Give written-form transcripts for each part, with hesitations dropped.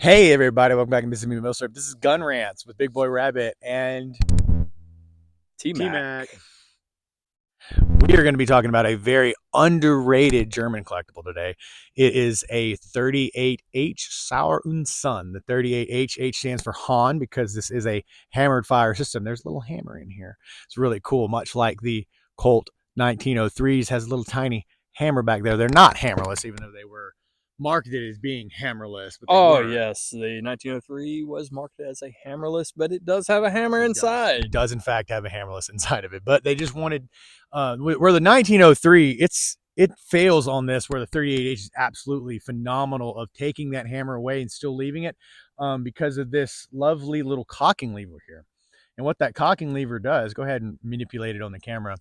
Hey everybody, welcome back to Mississippi Millsurp. This is Gun Rants with Big Boy Rabbit and T-Mac. T-Mac. We are going to be talking about a very underrated German collectible today. It is a 38H Saur und Son. The 38H, H stands for Han because this is a hammered fire system. There's a little hammer in here. It's really cool, much like the Colt 1903s has a little tiny hammer back there. They're not hammerless, even though they were marketed as being hammerless, but they Oh, weren't. yes. The 1903 was marketed as a hammerless, but it does have a hammer It does. inside. It does, in fact, have a hammerless inside of it. But they just wanted, where the 1903, it fails on this, where the 38H is absolutely phenomenal of taking that hammer away and still leaving it because of this lovely little cocking lever here. And what that cocking lever does, go ahead and manipulate it on the camera.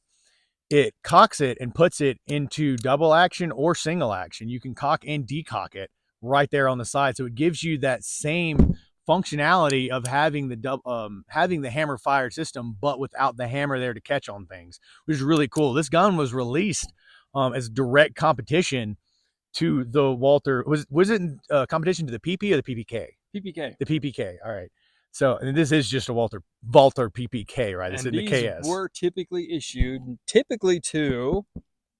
It cocks it and puts it into double action or single action. You can cock and decock it right there on the side. So it gives you that same functionality of having the hammer fire system, but without the hammer there to catch on things, which is really cool. This gun was released as direct competition to the Walther. Was it competition to the PP or the PPK? PPK. The PPK. All right. So, and this is just a Walther PPK, right? This And is the these KS. were typically issued to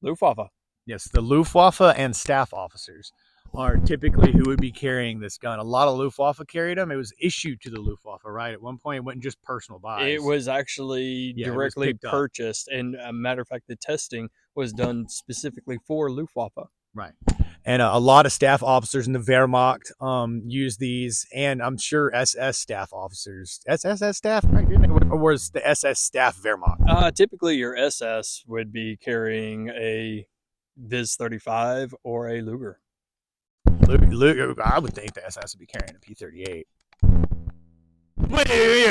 Luftwaffe. Yes, the Luftwaffe and staff officers are typically who would be carrying this gun. A lot of Luftwaffe carried them. It was issued to the Luftwaffe, right? At one point, it wasn't just personal buys. It was actually directly purchased. And a matter of fact, the testing was done specifically for Luftwaffe. Right. And a lot of staff officers in the Wehrmacht use these, and I'm sure SS staff officers, SS staff, right? Or was the SS staff Wehrmacht? Typically, your SS would be carrying a Viz 35 or a Luger. I would think the SS would be carrying a P38. Wait,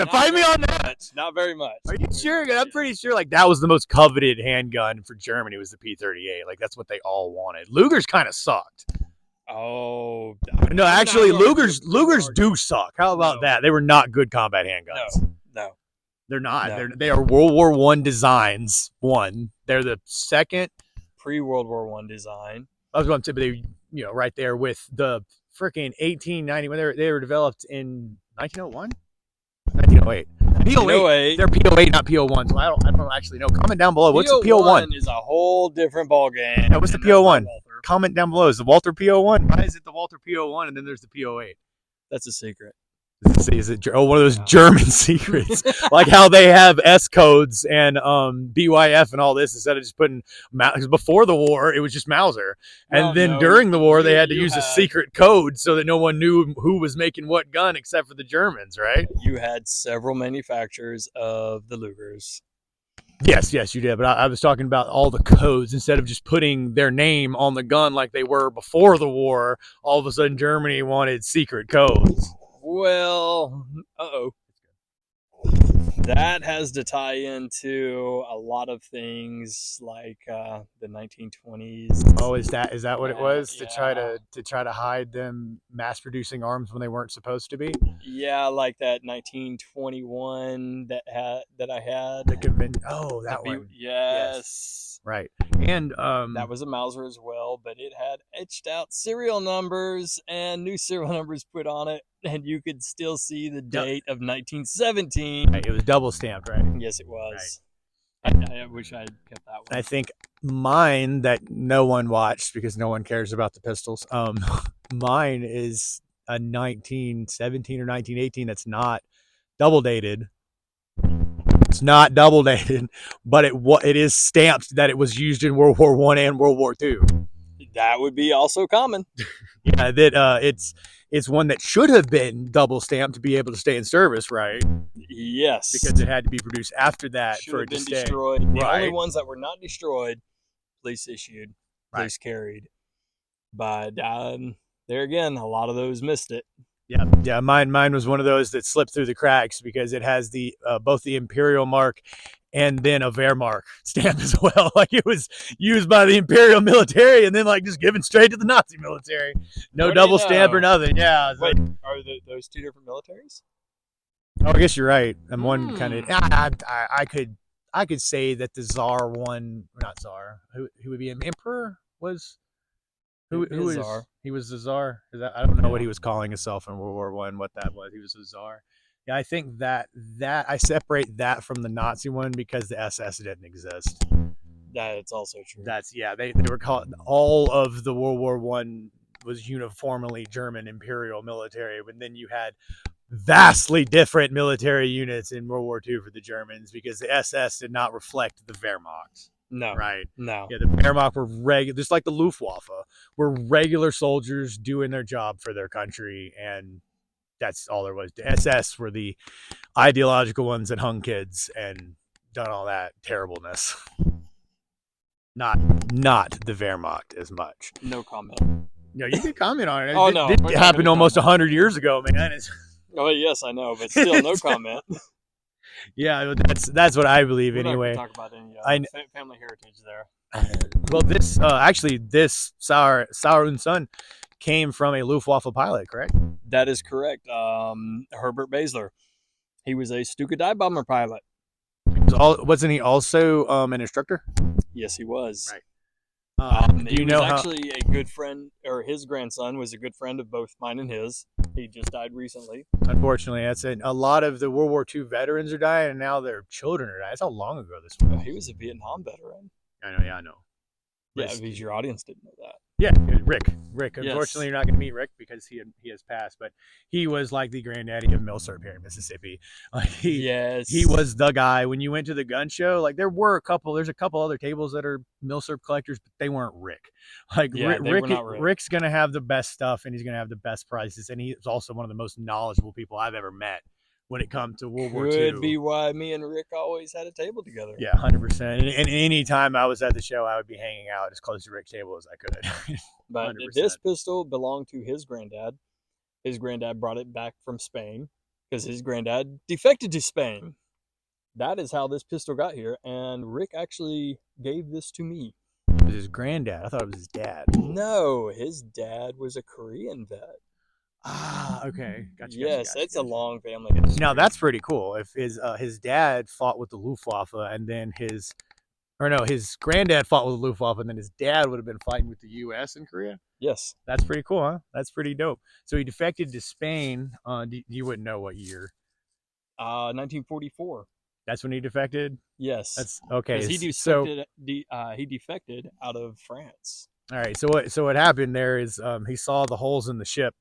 fight me on that. Not very much. Are you sure? I'm pretty sure like that was the most coveted handgun for Germany was the P38. Like that's what they all wanted. Lugers kind of sucked. Oh no, actually, Lugers do suck. How about that? They were not good combat handguns. No, they're not. No. They are World War I designs. They're the second pre-World War I design. I was going to say, they, right there with the freaking 1890 when they were developed in 1901. 1908. PO8. They're PO8, not PO1. So I don't actually know. Comment down below. What's the PO1? Is a whole different ballgame. Yeah, what's the PO1? Comment down below. Is the Walther PO1? Why is it the Walther PO1 and then there's the PO8? That's a secret. Is it one of those German secrets? Like how they have S codes and BYF and all this instead of just putting, because before the war, it was just Mauser. And then during the war, they had to use a secret code so that no one knew who was making what gun except for the Germans, right? You had several manufacturers of the Lugers. Yes, you did. But I was talking about all the codes. Instead of just putting their name on the gun like they were before the war, all of a sudden Germany wanted secret codes. Well, that has to tie into a lot of things like the 1920s. Oh, is that what it was? Yeah. To try to hide them mass producing arms when they weren't supposed to be? Yeah, like that 1921 that I had. That one. Yes. Right. And that was a Mauser as well, but it had etched out serial numbers and new serial numbers put on it, and you could still see the date of 1917. Right. It was double stamped, right? Yes, it was. Right. I wish I had kept that one. I think mine that no one watched because no one cares about the pistols. Mine is a 1917 or 1918 that's not double dated. It's not double dated, but it is stamped that it was used in World War I and World War II. That would be also common. Yeah, that it's one that should have been double stamped to be able to stay in service, right? Yes, because it had to be produced after that for it to stay. Destroyed. The only ones that were not destroyed, police issued, police carried. But there again, a lot of those missed it. Yeah. Mine was one of those that slipped through the cracks because it has the both the Imperial mark and then a Wehrmacht stamp as well. Like it was used by the Imperial military and then like just given straight to the Nazi military. No double stamp or nothing. Yeah. Wait, are those two different militaries? Oh, I guess you're right. And one kind of I could say that the Tsar one, not Tsar, who would be an emperor was. Who His is Czar. he was the czar? Is that, I don't know what Yeah. he was calling himself in World War One. What that was? He was the czar. Yeah, I think that I separate that from the Nazi one because the SS didn't exist. That's also true. That's yeah. They were called all of the World War One was uniformly German imperial military, but then you had vastly different military units in World War II for the Germans because the SS did not reflect the Wehrmacht. No. Right. No. Yeah, the Wehrmacht were regular, just like the Luftwaffe, were regular soldiers doing their job for their country, and that's all there was. The SS were the ideological ones that hung kids and done all that terribleness. Not the Wehrmacht as much. No comment. No, you can comment on it. Oh, It, no, it we're not happened gonna almost comment. 100 years ago, man. Oh yes, I know, but still, no comment. Yeah, that's what I believe We're not anyway. gonna talk about any I family heritage there. well, this actually this Saur and Son came from a Luftwaffe pilot, correct? That is correct. Herbert Basler. He was a Stuka dive bomber pilot. Wasn't he also an instructor? Yes, he was. Right. Do He you was know how? actually a good friend, or his grandson was a good friend of both mine and his. He just died recently. Unfortunately, that's it. A lot of the World War II veterans are dying, and now their children are dying. That's how long ago this was. He was a Vietnam veteran. I know. Yeah, I know. Yeah, because your audience didn't know that. Yeah, Rick. Yes. Unfortunately, you're not going to meet Rick because he has passed, but he was like the granddaddy of Milsurp here in Mississippi. Yes. He was the guy when you went to the gun show. Like there's a couple other tables that are Milsurp collectors, but they weren't Rick. Like Yeah, they were not Rick. Rick's going to have the best stuff and he's going to have the best prices, and he's also one of the most knowledgeable people I've ever met when it comes to World War II. Could be why me and Rick always had a table together. Yeah, 100%. And any time I was at the show, I would be hanging out as close to Rick's table as I could. But 100%. this pistol belonged to his granddad. His granddad brought it back from Spain because his granddad defected to Spain. That is how this pistol got here, and Rick actually gave this to me. It was his granddad. I thought it was his dad. No, his dad was a Korean vet. Ah, okay. Gotcha. Yes, that's a long family history. Now that's pretty cool. If his dad fought with the Luftwaffe, and then his granddad fought with the Luftwaffe, and then his dad would have been fighting with the U.S. in Korea. Yes, That's pretty cool, huh? That's pretty dope. So he defected to Spain. You wouldn't know what year. 1944. That's when he defected. Yes, That's okay. Because he defected out of France. All right. So what happened there is he saw the holes in the ship.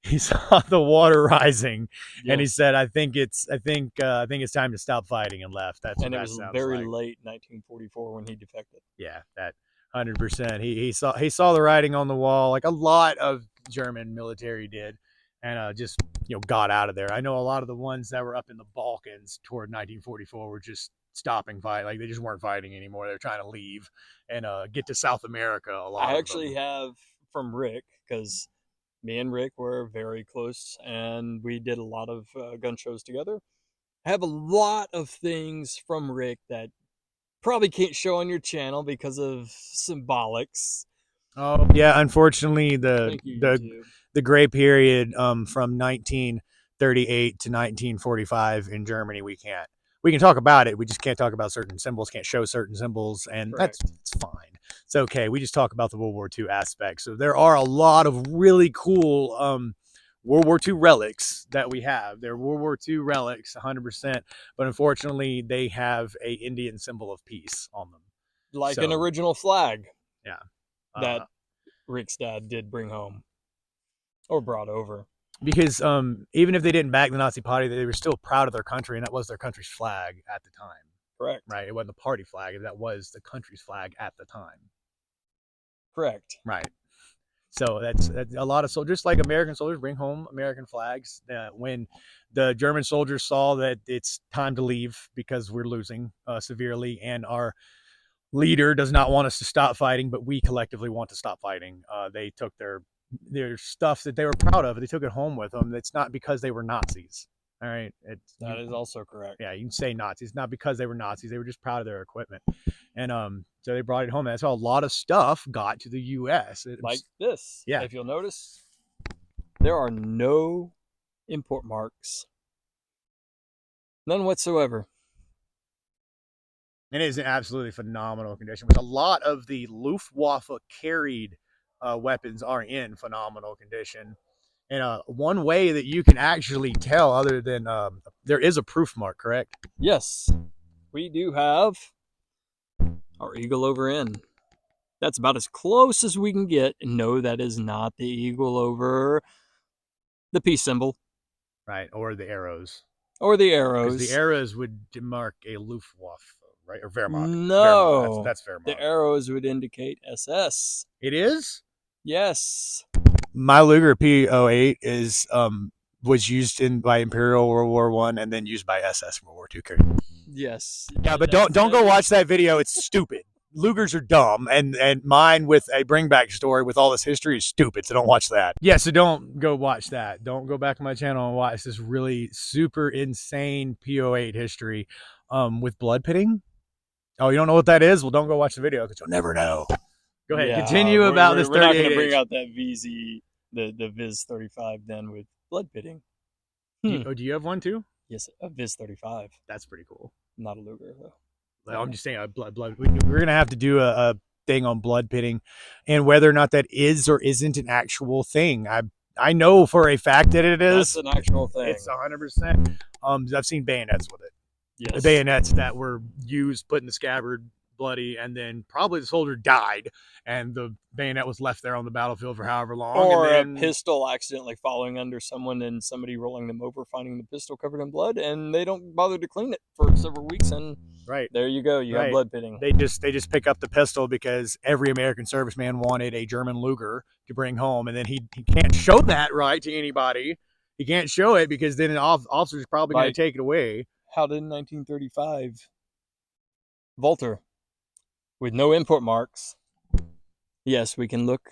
He saw the water rising, and he said, "I think it's time to stop fighting," and left. That's and what it that was sounds very like. late 1944 when he defected. Yeah, that 100%. He saw the writing on the wall, like a lot of German military did, and just got out of there. I know a lot of the ones that were up in the Balkans toward 1944 were just stopping fight, like they just weren't fighting anymore. They're trying to leave and get to South America. A lot. I actually have from Rick, because me and Rick were very close and we did a lot of gun shows together. I have a lot of things from Rick that probably can't show on your channel because of symbolics. Oh yeah, unfortunately the gray period from 1938 to 1945 in Germany, we can talk about it. We just can't talk about certain symbols, can't show certain symbols, and Correct. it's fine. It's okay. We just talk about the World War II aspects. So there are a lot of really cool World War II relics that we have. They're World War II relics, 100%, but unfortunately they have a Indian symbol of peace on them. Like an original flag. Yeah. That Rick's dad did bring home or brought over. Because even if they didn't back the Nazi party, they were still proud of their country, and that was their country's flag at the time. Correct. Right? It wasn't the party flag, that was the country's flag at the time. Correct. Right. So that's a lot of soldiers, just like American soldiers, bring home American flags. When the German soldiers saw that it's time to leave because we're losing severely, and our leader does not want us to stop fighting, but we collectively want to stop fighting, they took their stuff that they were proud of, they took it home with them. It's not because they were Nazis. All right. That is also correct. Yeah, you can say Nazis, not because they were Nazis. They were just proud of their equipment. And so they brought it home. That's how a lot of stuff got to the U.S. Like this. Yeah. If you'll notice, there are no import marks. None whatsoever. And it is in absolutely phenomenal condition, with a lot of the Luftwaffe carried weapons are in phenomenal condition. And one way that you can actually tell, other than there is a proof mark, correct? Yes, we do have our eagle over N. That's about as close as we can get. No, that is not the eagle over the peace symbol Right, or the arrows, or the because the arrows. arrows would mark a Luftwaffe, right, or Wehrmacht. Wehrmacht. No, That's the Wehrmacht. arrows would indicate SS. It is. Yes. My Luger P08 is was used in by Imperial World War One and then used by SS World War Two. Yes. Yeah, but don't go watch that video. It's stupid. Lugers are dumb, and mine with a bring back story with all this history is stupid. So don't watch that. Yeah, so don't go watch that. Don't go back to my channel and watch this really super insane PO8 history with blood pitting. Oh, you don't know what that is? Well, don't go watch the video because you'll never know. Go ahead, continue about this. We're not going to bring out that VZ, the Viz 35 then with blood pitting. Do you have one too? Yes, a Viz 35. That's pretty cool. Not a Luger though. I'm just saying, blood. We're gonna have to do a thing on blood pitting, and whether or not that is or isn't an actual thing. I know for a fact that it is. That's an actual thing. It's 100%. I've seen bayonets with it. Yes. The bayonets that were used, put in the scabbard, bloody, and then probably the soldier died, and the bayonet was left there on the battlefield for however long. Or and then, a pistol accidentally falling under someone and somebody rolling them over, finding the pistol covered in blood, and they don't bother to clean it for several weeks, and right there you go, you have blood pitting. They just pick up the pistol because every American serviceman wanted a German Luger to bring home, and then he can't show that right to anybody. He can't show it because then an officer's probably going to take it away. How did 1935 Walther with no import marks? Yes, we can look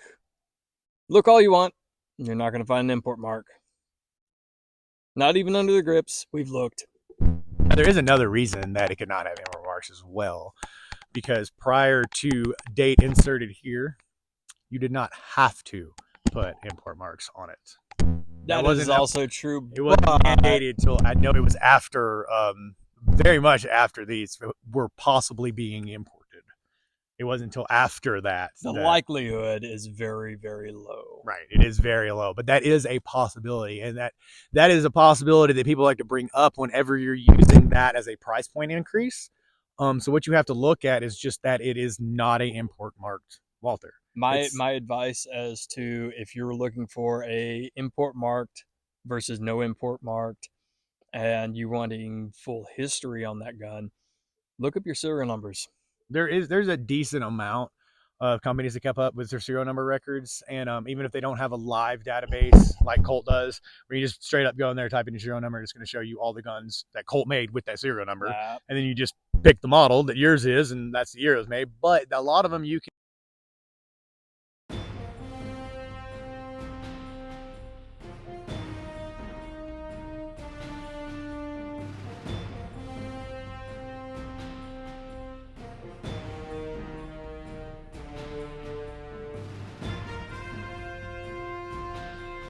all you want. You're not going to find an import mark. Not even under the grips. We've looked. Now, there is another reason that it could not have import marks as well, because prior to date inserted here, you did not have to put import marks on it. That is also true. It wasn't mandated until I know it was after, very much after these were possibly being imported. It wasn't until after that. The likelihood is very, very low. Right. It is very low, but that is a possibility. And that is a possibility that people like to bring up whenever you're using that as a price point increase. So what you have to look at is just that it is not a import marked Walther. My advice as to if you're looking for a import marked versus no import marked and you wanting full history on that gun, look up your serial numbers. There's a decent amount of companies that kept up with their serial number records, and even if they don't have a live database like Colt does, where you just straight up go in there, type in your serial number, it's going to show you all the guns that Colt made with that serial number, and then you just pick the model that yours is, and that's the year it was made. But a lot of them you can